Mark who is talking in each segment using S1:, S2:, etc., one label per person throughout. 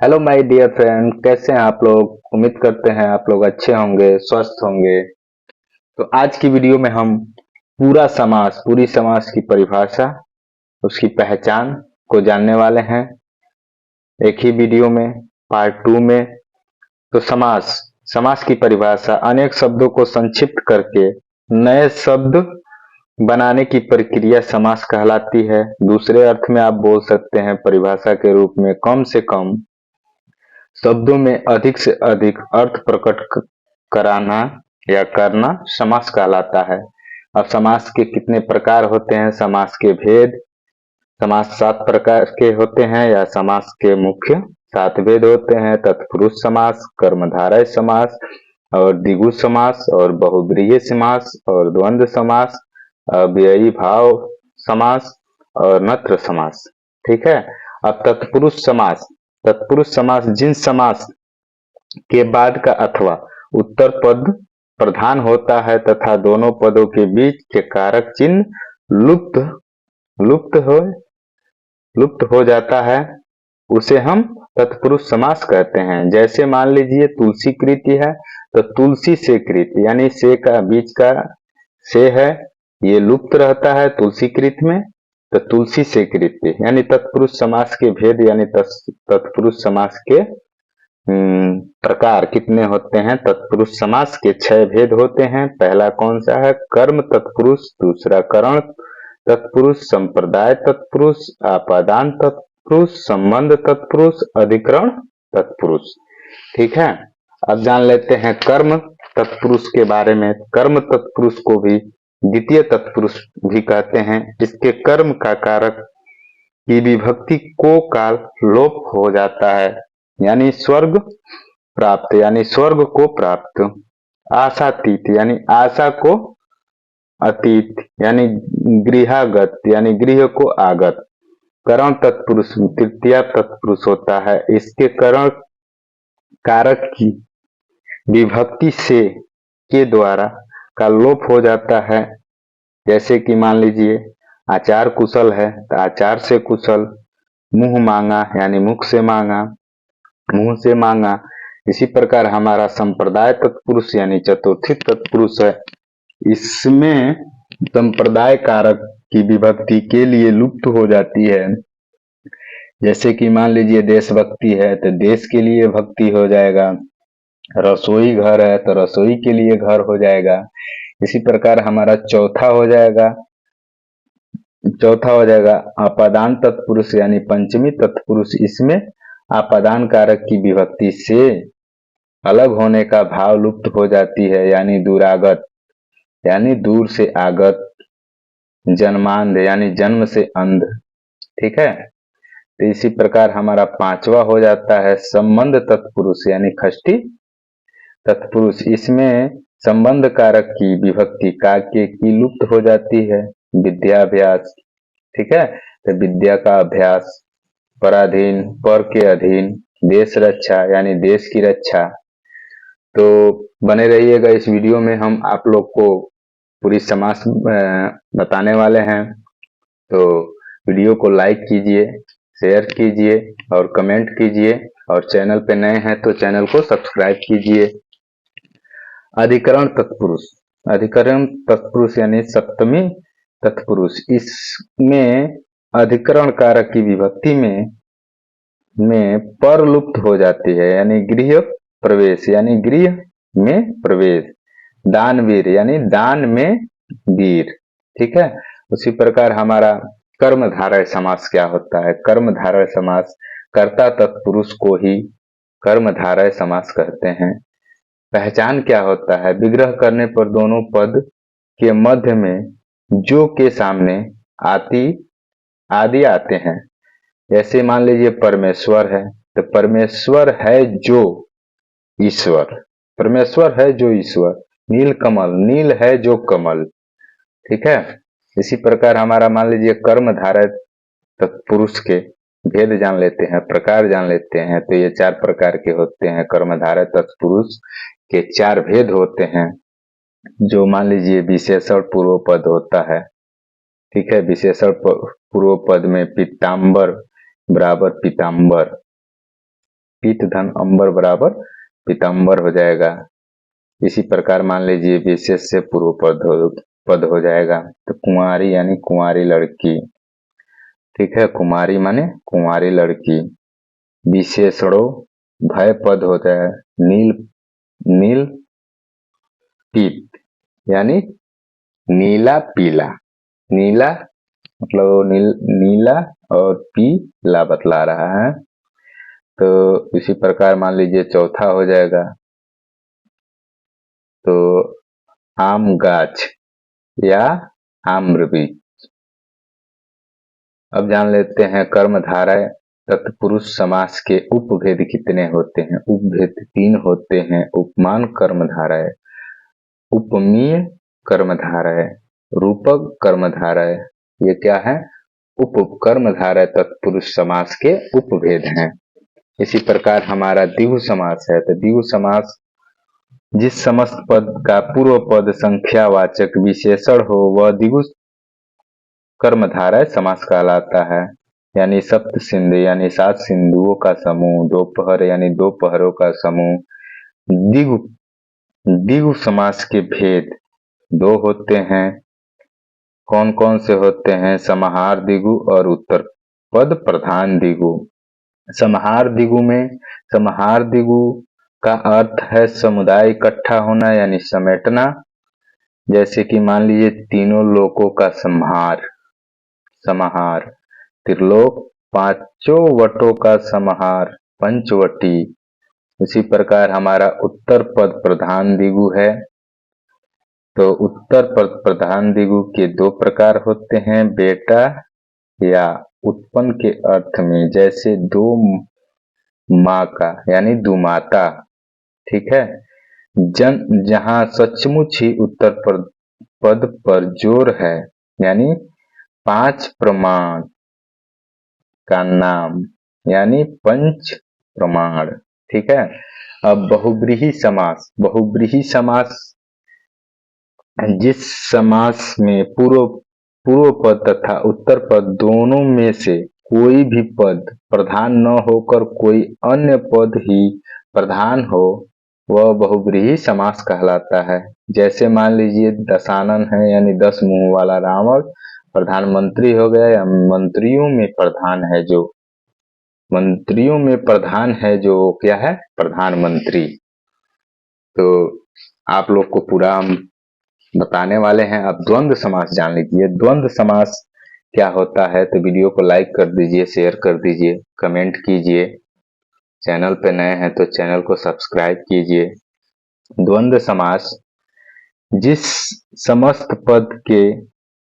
S1: Hello my dear friend, कैसे हैं आप लोग। उम्मीद करते हैं आप लोग अच्छे होंगे, स्वस्थ होंगे। तो आज की वीडियो में हम पूरी समास की परिभाषा, उसकी पहचान को जानने वाले हैं एक ही वीडियो में, पार्ट टू में। तो समास समास की परिभाषा अनेक शब्दों को संक्षिप्त करके नए शब्द बनाने की प्रक्रिया समास कहलाती है। दूसरे अर्थ में आप बोल सकते हैं परिभाषा के रूप में कम से कम शब्दों में अधिक से अधिक अर्थ प्रकट कराना या करना समास कहलाता है। अब समास के कितने प्रकार होते हैं, समास के भेद, समास 7 प्रकार के होते हैं या समास के मुख्य 7 भेद होते हैं। तत्पुरुष समास, कर्मधारय समास और द्विगु समास और बहुब्रीहि समास और द्वंद्व समास, अव्ययी भाव समास और नत्र समास। ठीक है। अब तत्पुरुष समास जिन समास के बाद का अथवा उत्तर पद प्रधान होता है तथा दोनों पदों के बीच के कारक चिन्ह लुप्त हो लुप्त हो जाता है, उसे हम तत्पुरुष समास कहते हैं। जैसे मान लीजिए तुलसी कृति है, तो तुलसी से कृति यानी से का बीच का से है, ये लुप्त रहता है तुलसी कृत में। तो तुलसी से कृति यानी तत्पुरुष समास के भेद यानी तत्पुरुष समास के प्रकार कितने होते हैं। तत्पुरुष समास के 6 भेद होते हैं। पहला कौन सा है, कर्म तत्पुरुष, दूसरा करण तत्पुरुष, संप्रदाय तत्पुरुष, आपादान तत्पुरुष, संबंध तत्पुरुष, अधिकरण तत्पुरुष। ठीक है। अब जान लेते हैं कर्म तत्पुरुष के बारे में। कर्म तत्पुरुष को भी द्वितीय तत्पुरुष भी कहते हैं। इसके कर्म का कारक की विभक्ति को काल लोप हो जाता है, यानी स्वर्ग प्राप्त यानी स्वर्ग को प्राप्त, आशातीत यानी आशा को अतीत यानी गृहागत यानी गृह को आगत। करण तत्पुरुष तृतीय तत्पुरुष होता है। इसके करण कारक की विभक्ति से के द्वारा का लोप हो जाता है। जैसे कि मान लीजिए आचार कुशल है तो आचार से कुशल, मुंह मांगा यानी मुख से मांगा, मुंह से मांगा। इसी प्रकार हमारा संप्रदाय तत्पुरुष यानी चतुर्थी तत्पुरुष है। इसमें संप्रदाय कारक की विभक्ति के लिए लुप्त हो जाती है। जैसे कि मान लीजिए देशभक्ति है तो देश के लिए भक्ति हो जाएगा, रसोई घर है तो रसोई के लिए घर हो जाएगा। इसी प्रकार हमारा चौथा हो जाएगा आपादान तत्पुरुष यानी पंचमी तत्पुरुष। इसमें आपादान कारक की विभक्ति से अलग होने का भाव लुप्त हो जाती है, यानी दूरागत यानी दूर से आगत, जन्मांध यानी जन्म से अंध। ठीक है। तो इसी प्रकार हमारा 5वां हो जाता है संबंध तत्पुरुष यानी खष्टी तत्पुरुष। इसमें संबंध कारक की विभक्ति काके की लुप्त हो जाती है, विद्याभ्यास। ठीक है। तो विद्या का अभ्यास, पराधीन पर के अधीन, देश रक्षा यानी देश की रक्षा। तो बने रहिएगा इस वीडियो में, हम आप लोग को पूरी समास बताने वाले हैं। तो वीडियो को लाइक कीजिए, शेयर कीजिए और कमेंट कीजिए, और चैनल पे नए हैं तो चैनल को सब्सक्राइब कीजिए। अधिकरण तत्पुरुष यानी सप्तमी तत्पुरुष। इसमें अधिकरण कारक की विभक्ति में पर लुप्त हो जाती है, यानी गृह प्रवेश यानी गृह में प्रवेश, दानवीर यानी दान में वीर। ठीक है। उसी प्रकार हमारा कर्मधारय समास क्या होता है। कर्मधारय समास कर्ता तत्पुरुष को ही कर्मधारय समास कहते हैं। पहचान क्या होता है, विग्रह करने पर दोनों पद के मध्य में जो के सामने आदि आते हैं। जैसे मान लीजिए परमेश्वर है तो परमेश्वर है जो ईश्वर, परमेश्वर है जो ईश्वर। नील कमल, नील है जो कमल। ठीक है। इसी प्रकार हमारा मान लीजिए कर्मधारय तत्पुरुष के भेद जान लेते हैं, प्रकार जान लेते हैं। तो ये 4 प्रकार के होते हैं। कर्मधारय तत्पुरुष के 4 भेद होते हैं। जो मान लीजिए विशेषण पूर्व पद होता है। ठीक है। विशेषण पूर्व पद में पीताम्बर बराबर पीताम्बर, पीठ धन अंबर बराबर पीताम्बर हो जाएगा। इसी प्रकार मान लीजिए विशेष से पूर्व पद हो जाएगा। तो कुंवारी यानी कुंवारी लड़की, ठीक है, कुमारी माने कुंवारी लड़की। विशेषणों भय पद होता है नील, नील पीत यानी नीला पीला, नीला मतलब नीला और पीला बतला रहा है। तो इसी प्रकार मान लीजिए चौथा हो जाएगा तो आम गाछ या आम्रवृक्ष। अब जान लेते हैं कर्मधारय तत्पुरुष समास के उपभेद कितने होते हैं। उपभेद 3 होते हैं। उपमान कर्मधारय, उपमीय कर्मधारय, रूपक कर्मधारय। ये क्या है? कर्मधारय तत्पुरुष समास के उपभेद हैं। इसी प्रकार हमारा द्विगु समास है। तो द्विगु समास जिस समस्त पद का पूर्व पद संख्यावाचक विशेषण हो वह द्विगु कर्मधारय समास कहलाता है। यानी सप्त सिंधु यानी 7 सिंधुओं का समूह, दोपहर यानी 2 पहरों का समूह। द्विगु समास के भेद 2 होते हैं। कौन कौन से होते हैं? समाहार द्विगु और उत्तर पद प्रधान द्विगु। समाहार द्विगु का अर्थ है समुदाय इकट्ठा होना यानी समेटना। जैसे कि मान लीजिए तीनों लोकों का समाहार, त्रिलोक, पांचों वटों का समाहार, पंचवटी। इसी प्रकार हमारा उत्तर पद प्रधान द्विगु है। तो उत्तर पद प्रधान द्विगु के 2 प्रकार होते हैं, बेटा या उत्पन्न के अर्थ में, जैसे दो माँ का यानी दुमाता, ठीक है। जहां सचमुच ही उत्तर पद पर जोर है यानी 5 प्रमाण का नाम यानी पंच प्रमाण, ठीक है। अब बहुब्रीहि समास जिस समास में पूर्व पद तथा उत्तर पद दोनों में से कोई भी पद प्रधान न होकर कोई अन्य पद ही प्रधान हो वह बहुब्रीहि समास कहलाता है। जैसे मान लीजिए दशानन है यानी 10 मुंह वाला रावण प्रधानमंत्री हो गया, या मंत्रियों में प्रधान है जो क्या है? प्रधानमंत्री। तो आप लोग को पूरा हम बताने वाले हैं। अब द्वंद्व समास जान लीजिए। द्वंद्व समास क्या होता है? तो वीडियो को लाइक कर दीजिए, शेयर कर दीजिए, कमेंट कीजिए। चैनल पे नए हैं तो चैनल को सब्सक्राइब कीजिए। द्वंद्व समास जिस समस्त पद के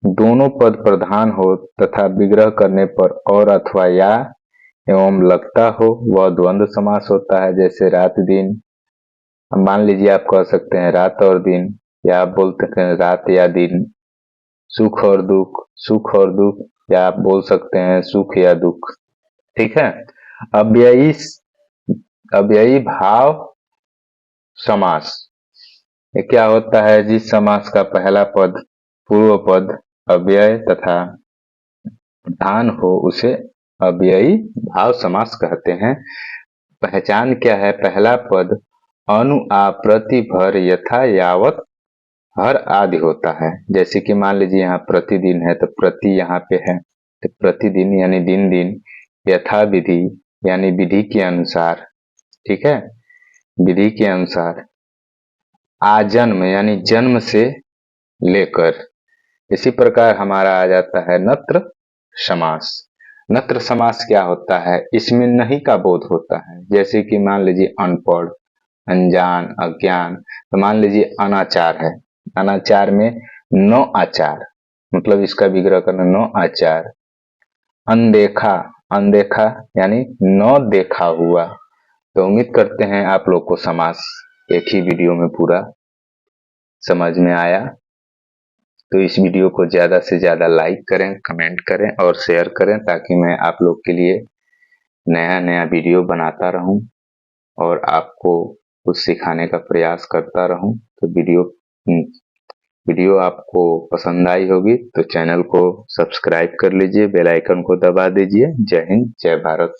S1: दोनों पद प्रधान हो तथा विग्रह करने पर और अथवा या एवं लगता हो वह द्वंद्व समास होता है। जैसे रात दिन, मान लीजिए आप कह सकते हैं रात और दिन, या आप बोल सकते हैं रात या दिन। सुख और दुख, या आप बोल सकते हैं सुख या दुख, ठीक है। अव्ययी भाव समास ये क्या होता है? जिस समास का पहला पद पूर्व पद अव्यय तथा प्रधान हो उसे अव्ययी भाव समास कहते हैं। पहचान क्या है? पहला पद अनु आ प्रति भर यथा यावत हर आदि होता है। जैसे कि मान लीजिए यहाँ प्रतिदिन है तो प्रति यहाँ पे है तो प्रतिदिन यानी दिन, यथा विधि यानी विधि के अनुसार, ठीक है, विधि के अनुसार। आजन्म यानी जन्म से लेकर। इसी प्रकार हमारा आ जाता है नत्र समास। नत्र समास क्या होता है? इसमें नहीं का बोध होता है। जैसे कि मान लीजिए अनपढ़, अनजान, अज्ञान। तो मान लीजिए अनाचार है, अनाचार में 9 आचार, मतलब इसका विग्रह करना 9 आचार। अनदेखा यानी 9 देखा हुआ। तो उम्मीद करते हैं आप लोग को समास एक ही वीडियो में पूरा समझ में आया। तो इस वीडियो को ज्यादा से ज्यादा लाइक करें, कमेंट करें और शेयर करें ताकि मैं आप लोग के लिए नया वीडियो बनाता रहूं और आपको कुछ सिखाने का प्रयास करता रहूं। तो वीडियो आपको पसंद आई होगी तो चैनल को सब्सक्राइब कर लीजिए, बेल आइकन को दबा दीजिए। जय हिंद, जय भारत।